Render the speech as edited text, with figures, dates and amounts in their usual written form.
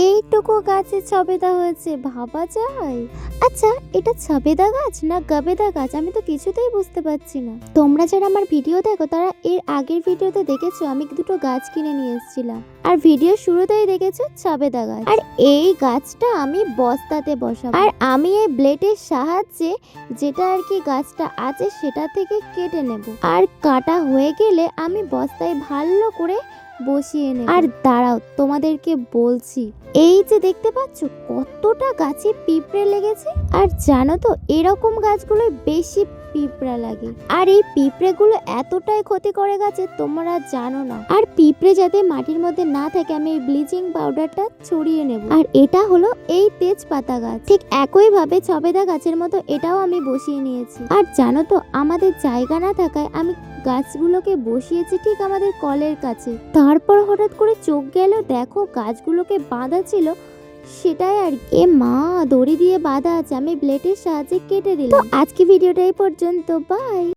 এইটুকু গাছে সবেদা হয়েছে, ভাবা যায়। আচ্ছা, এটা সবেদা গাছ না গবেদা গাছ আমি তো কিছুতেই বুঝতে পারছি না। তোমরা যারা আমার ভিডিও দেখো তারা এর আগের ভিডিওতে দেখেছো আমি দুটো গাছ কিনে নিয়ে এসেছিলাম, আর ভিডিও শুরুতেই দেখেছো সবেদা গাছ। আর এই গাছটা আমি বস্তাতে বসাবো, আর আমি এই ব্লেডের সাহায্যে যেটা আর কি গাছটা আছে সেটা থেকে কেটে নেব, আর কাটা হয়ে গেলে আমি বস্তায় ভালো করে বসিয়ে নেব। আর দাঁড়াও, তোমাদেরকে বলছি, এই যে দেখতে পাচ্ছ কতটা গাছে পিঁপড়ে লেগেছে। আর জানো তো এরকম গাছগুলো বেশি পিঁপড়া লাগে, আর এই পিঁপড়েগুলো এতটাই ক্ষতি করে গাছে তোমরা জানো না। আর পিঁপড়ে যাতে মাটির মধ্যে না থাকে আমি এই ব্লিচিং পাউডারটা ছড়িয়ে নেব। আর এটা হলো এই তেজপাতা গাছ, ঠিক একই ভাবে সবেদা গাছের মতো এটাও আমি বসিয়ে নিয়েছি। আর জানো তো আমাদের জায়গা না থাকায় আমি গাছগুলোকে বসিয়েছি ঠিক আমাদের কলের কাছে। তারপর হঠাৎ করে চোখ গেল, দেখো গাছগুলোকে বাঁধা ছিল, সেটাই আর এ মা দড়ি দিয়ে বাঁধা আছে, আমি ব্লেডের সাহায্যে কেটে দিলাম। তো আজকে ভিডিওটা এই পর্যন্ত, বাই।